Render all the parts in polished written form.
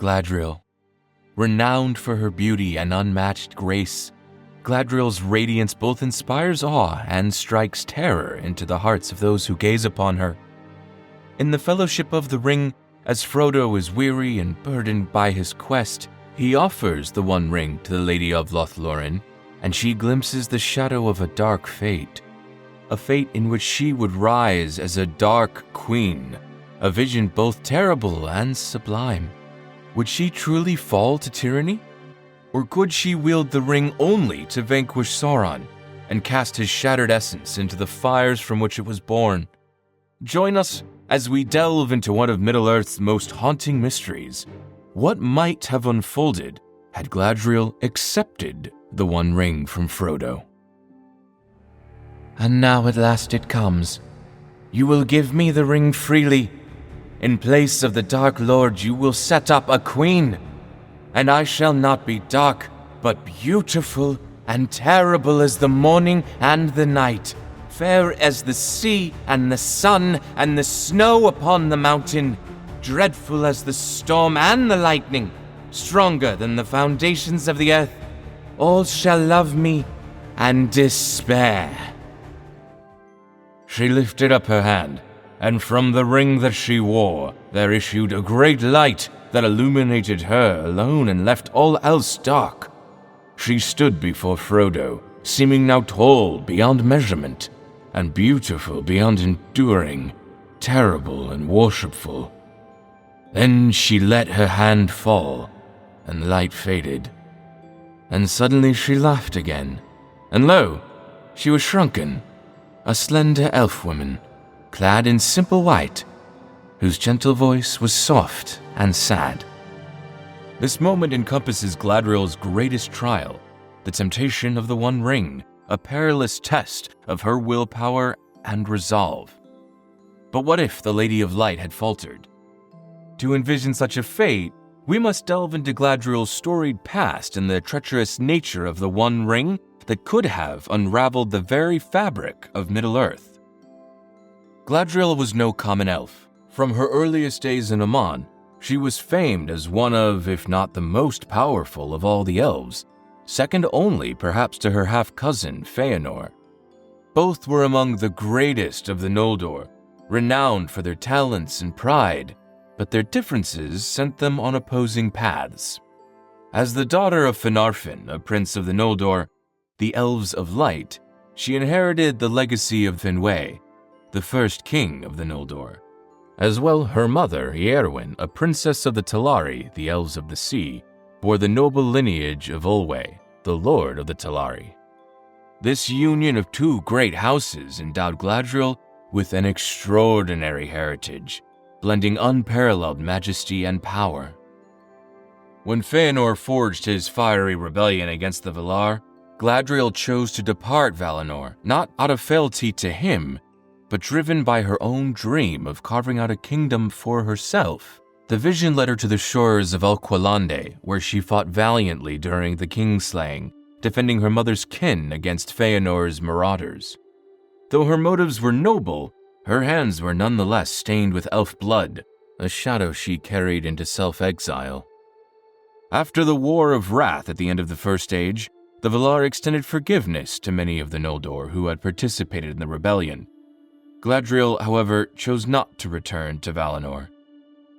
Galadriel. Renowned for her beauty and unmatched grace, Galadriel's radiance both inspires awe and strikes terror into the hearts of those who gaze upon her. In the Fellowship of the Ring, as Frodo is weary and burdened by his quest, he offers the One Ring to the Lady of Lothlórien, and she glimpses the shadow of a dark fate. A fate in which she would rise as a dark queen, a vision both terrible and sublime. Would she truly fall to tyranny? Or could she wield the ring only to vanquish Sauron and cast his shattered essence into the fires from which it was born? Join us as we delve into one of Middle-earth's most haunting mysteries. What might have unfolded had Galadriel accepted the One Ring from Frodo? And now at last it comes. You will give me the ring freely. In place of the Dark Lord, you will set up a queen. And I shall not be dark, but beautiful and terrible as the morning and the night, fair as the sea and the sun and the snow upon the mountain, dreadful as the storm and the lightning, stronger than the foundations of the earth. All shall love me and despair. She lifted up her hand, and from the ring that she wore, there issued a great light that illuminated her alone and left all else dark. She stood before Frodo, seeming now tall beyond measurement, and beautiful beyond enduring, terrible and worshipful. Then she let her hand fall, and the light faded. And suddenly she laughed again, and lo, she was shrunken, a slender elf woman, clad in simple white, whose gentle voice was soft and sad. This moment encompasses Galadriel's greatest trial, the temptation of the One Ring, a perilous test of her willpower and resolve. But what if the Lady of Light had faltered? To envision such a fate, we must delve into Galadriel's storied past and the treacherous nature of the One Ring that could have unraveled the very fabric of Middle-earth. Galadriel was no common elf. From her earliest days in Aman, she was famed as one of, if not the most powerful of all the elves, second only perhaps to her half-cousin Feanor. Both were among the greatest of the Noldor, renowned for their talents and pride, but their differences sent them on opposing paths. As the daughter of Finarfin, a prince of the Noldor, the Elves of Light, she inherited the legacy of Finwë, the first king of the Noldor. As well, her mother, Eärwen, a princess of the Telari, the Elves of the Sea, bore the noble lineage of Olwë, the lord of the Telari. This union of two great houses endowed Galadriel with an extraordinary heritage, blending unparalleled majesty and power. When Feanor forged his fiery rebellion against the Valar, Galadriel chose to depart Valinor, not out of fealty to him, but driven by her own dream of carving out a kingdom for herself. The vision led her to the shores of Alqualande, where she fought valiantly during the Kingslaying, defending her mother's kin against Feanor's marauders. Though her motives were noble, her hands were nonetheless stained with elf blood, a shadow she carried into self-exile. After the War of Wrath at the end of the First Age, the Valar extended forgiveness to many of the Noldor who had participated in the rebellion. Galadriel, however, chose not to return to Valinor.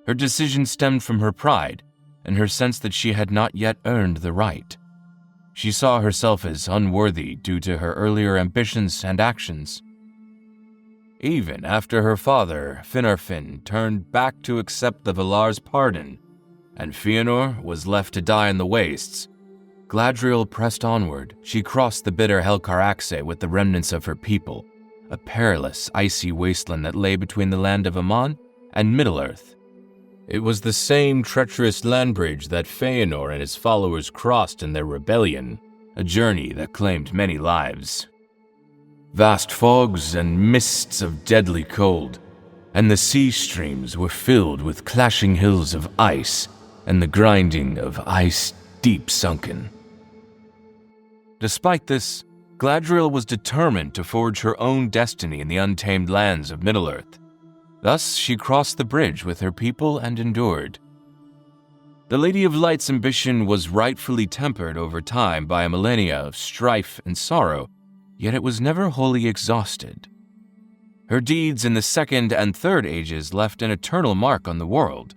Her decision stemmed from her pride and her sense that she had not yet earned the right. She saw herself as unworthy due to her earlier ambitions and actions. Even after her father, Finarfin, turned back to accept the Valar's pardon, and Feanor was left to die in the wastes, Galadriel pressed onward. She crossed the bitter Helcaraxe with the remnants of her people, a perilous, icy wasteland that lay between the land of Aman and Middle-earth. It was the same treacherous land bridge that Feanor and his followers crossed in their rebellion, a journey that claimed many lives. Vast fogs and mists of deadly cold, and the sea streams were filled with clashing hills of ice and the grinding of ice deep sunken. Despite this, Galadriel was determined to forge her own destiny in the untamed lands of Middle-earth. Thus, she crossed the bridge with her people and endured. The Lady of Light's ambition was rightfully tempered over time by a millennia of strife and sorrow, yet it was never wholly exhausted. Her deeds in the Second and Third Ages left an eternal mark on the world,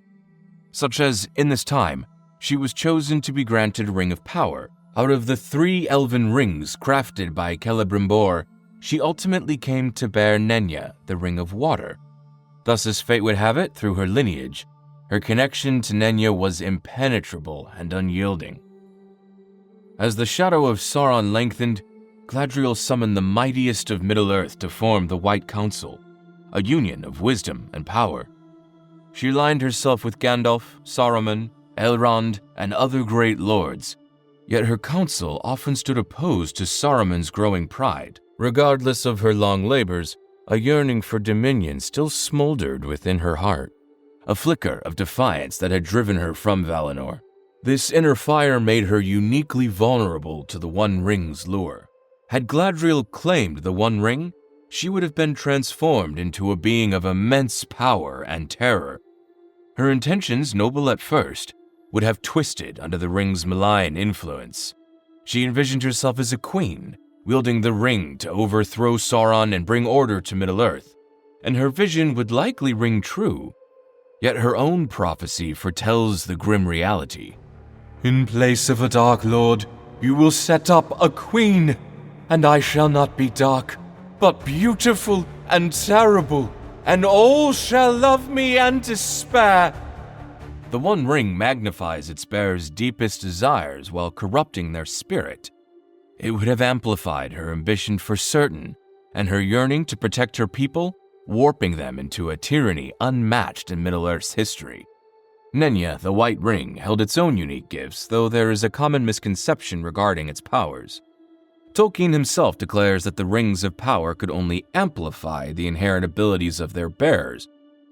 such as, in this time, she was chosen to be granted Ring of Power. Out of the 3 elven rings crafted by Celebrimbor, she ultimately came to bear Nenya, the Ring of Water. Thus, as fate would have it, through her lineage, her connection to Nenya was impenetrable and unyielding. As the shadow of Sauron lengthened, Galadriel summoned the mightiest of Middle-earth to form the White Council, a union of wisdom and power. She aligned herself with Gandalf, Saruman, Elrond, and other great lords, yet her council often stood opposed to Saruman's growing pride. Regardless of her long labors, a yearning for dominion still smoldered within her heart, a flicker of defiance that had driven her from Valinor. This inner fire made her uniquely vulnerable to the One Ring's lure. Had Galadriel claimed the One Ring, she would have been transformed into a being of immense power and terror. Her intentions, noble at first, would have twisted under the ring's malign influence. She envisioned herself as a queen, wielding the ring to overthrow Sauron and bring order to Middle-earth, and her vision would likely ring true. Yet her own prophecy foretells the grim reality. "In place of a Dark Lord, you will set up a queen, and I shall not be dark, but beautiful and terrible, and all shall love me and despair." The One Ring magnifies its bearer's deepest desires while corrupting their spirit. It would have amplified her ambition for certain, and her yearning to protect her people, warping them into a tyranny unmatched in Middle-earth's history. Nenya, the White Ring, held its own unique gifts, though there is a common misconception regarding its powers. Tolkien himself declares that the Rings of Power could only amplify the inherent abilities of their bearers,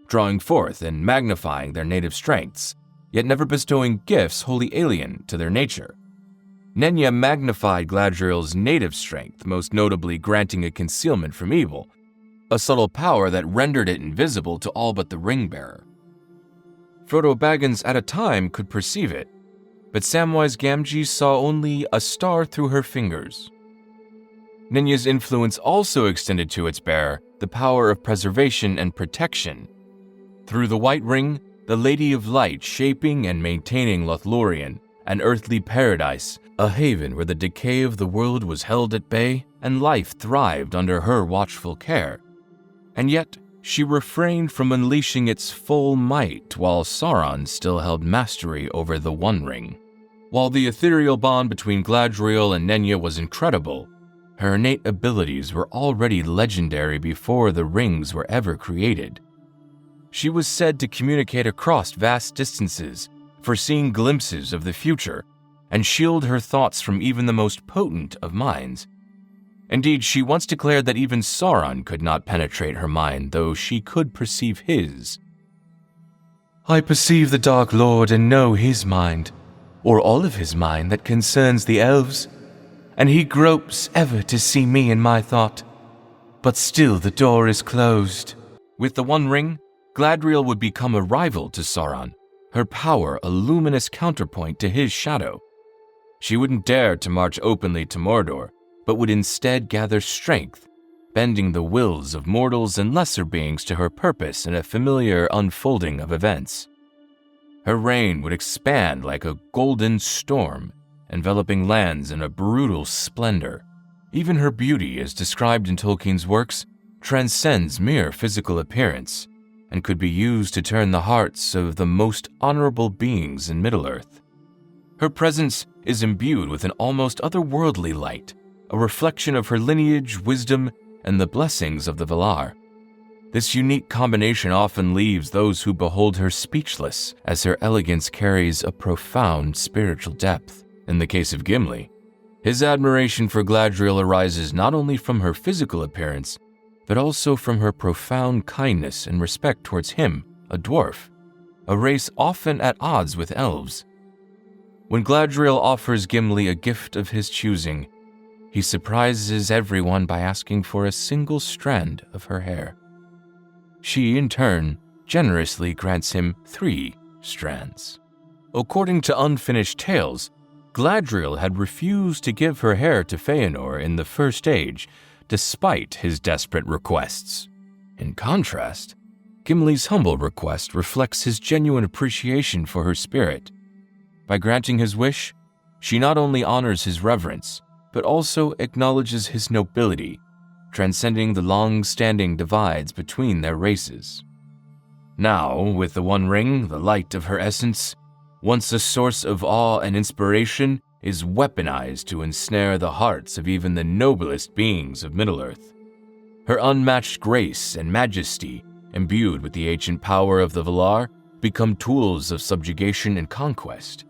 drawing forth and magnifying their native strengths, yet never bestowing gifts wholly alien to their nature. Nenya magnified Galadriel's native strength, most notably granting a concealment from evil, a subtle power that rendered it invisible to all but the ring-bearer. Frodo Baggins at a time could perceive it, but Samwise Gamgee saw only a star through her fingers. Nenya's influence also extended to its bearer the power of preservation and protection. Through the White Ring, the Lady of Light shaping and maintaining Lothlórien, an earthly paradise, a haven where the decay of the world was held at bay and life thrived under her watchful care. And yet, she refrained from unleashing its full might while Sauron still held mastery over the One Ring. While the ethereal bond between Galadriel and Nenya was incredible, her innate abilities were already legendary before the rings were ever created. She was said to communicate across vast distances, foreseeing glimpses of the future, and shield her thoughts from even the most potent of minds. Indeed, she once declared that even Sauron could not penetrate her mind, though she could perceive his. "I perceive the Dark Lord and know his mind, or all of his mind that concerns the elves, and he gropes ever to see me in my thought, but still the door is closed." With the One Ring, Galadriel would become a rival to Sauron, her power a luminous counterpoint to his shadow. She wouldn't dare to march openly to Mordor, but would instead gather strength, bending the wills of mortals and lesser beings to her purpose in a familiar unfolding of events. Her reign would expand like a golden storm, enveloping lands in a brutal splendor. Even her beauty, as described in Tolkien's works, transcends mere physical appearance, and could be used to turn the hearts of the most honorable beings in Middle-earth. Her presence is imbued with an almost otherworldly light, a reflection of her lineage, wisdom, and the blessings of the Valar. This unique combination often leaves those who behold her speechless, as her elegance carries a profound spiritual depth. In the case of Gimli, his admiration for Galadriel arises not only from her physical appearance, but also from her profound kindness and respect towards him, a dwarf, a race often at odds with elves. When Galadriel offers Gimli a gift of his choosing, he surprises everyone by asking for a single strand of her hair. She, in turn, generously grants him 3 strands. According to unfinished tales, Galadriel had refused to give her hair to Feanor in the First Age, despite his desperate requests. In contrast, Gimli's humble request reflects his genuine appreciation for her spirit. By granting his wish, she not only honors his reverence, but also acknowledges his nobility, transcending the long-standing divides between their races. Now, with the One Ring, the light of her essence, once a source of awe and inspiration, is weaponized to ensnare the hearts of even the noblest beings of Middle-earth. Her unmatched grace and majesty, imbued with the ancient power of the Valar, become tools of subjugation and conquest.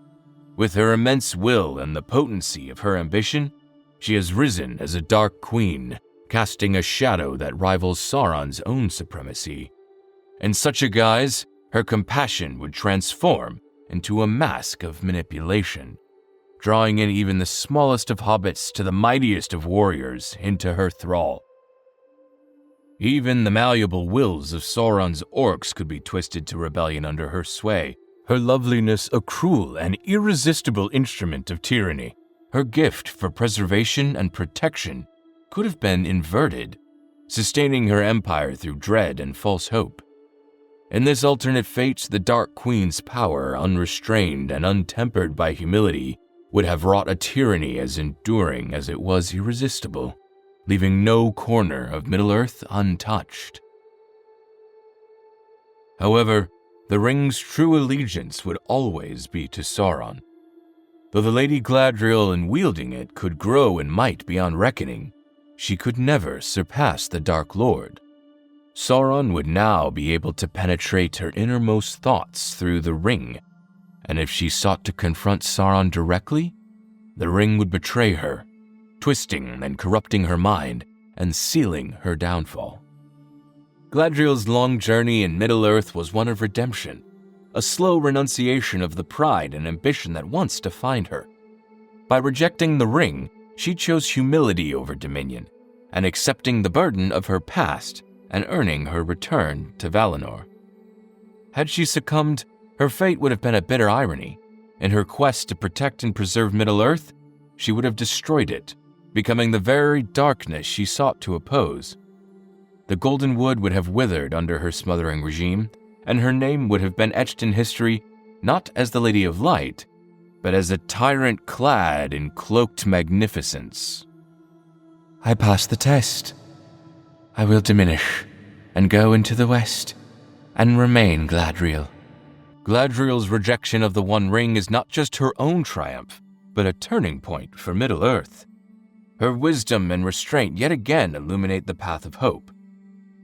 With her immense will and the potency of her ambition, she has risen as a dark queen, casting a shadow that rivals Sauron's own supremacy. In such a guise, her compassion would transform into a mask of manipulation, drawing in even the smallest of hobbits to the mightiest of warriors into her thrall. Even the malleable wills of Sauron's orcs could be twisted to rebellion under her sway, her loveliness a cruel and irresistible instrument of tyranny. Her gift for preservation and protection could have been inverted, sustaining her empire through dread and false hope. In this alternate fate, the Dark Queen's power, unrestrained and untempered by humility, would have wrought a tyranny as enduring as it was irresistible, leaving no corner of Middle-earth untouched. However, the ring's true allegiance would always be to Sauron. Though the Lady Galadriel in wielding it could grow in might beyond reckoning, she could never surpass the Dark Lord. Sauron would now be able to penetrate her innermost thoughts through the ring, and if she sought to confront Sauron directly, the ring would betray her, twisting and corrupting her mind and sealing her downfall. Galadriel's long journey in Middle-earth was one of redemption, a slow renunciation of the pride and ambition that once defined her. By rejecting the ring, she chose humility over dominion, and accepting the burden of her past and earning her return to Valinor. Had she succumbed, her fate would have been a bitter irony. In her quest to protect and preserve Middle-earth, she would have destroyed it, becoming the very darkness she sought to oppose. The Golden Wood would have withered under her smothering regime, and her name would have been etched in history not as the Lady of Light, but as a tyrant clad in cloaked magnificence. I passed the test. I will diminish and go into the west and remain Galadriel. Galadriel's rejection of the One Ring is not just her own triumph, but a turning point for Middle-earth. Her wisdom and restraint yet again illuminate the path of hope.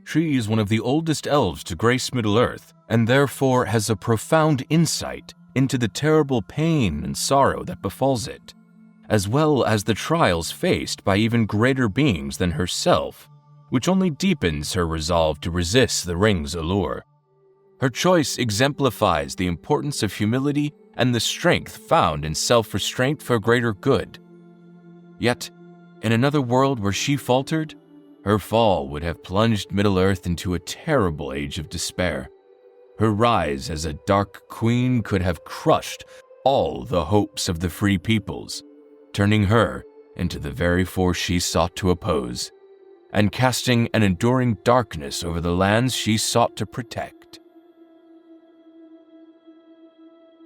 She is one of the oldest elves to grace Middle-earth, and therefore has a profound insight into the terrible pain and sorrow that befalls it, as well as the trials faced by even greater beings than herself, which only deepens her resolve to resist the ring's allure. Her choice exemplifies the importance of humility and the strength found in self-restraint for greater good. Yet, in another world where she faltered, her fall would have plunged Middle-earth into a terrible age of despair. Her rise as a dark queen could have crushed all the hopes of the free peoples, turning her into the very force she sought to oppose, and casting an enduring darkness over the lands she sought to protect.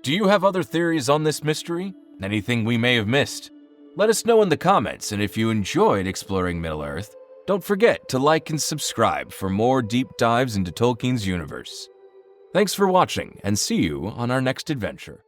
Do you have other theories on this mystery? Anything we may have missed? Let us know in the comments, and if you enjoyed exploring Middle-earth, don't forget to like and subscribe for more deep dives into Tolkien's universe. Thanks for watching, and see you on our next adventure.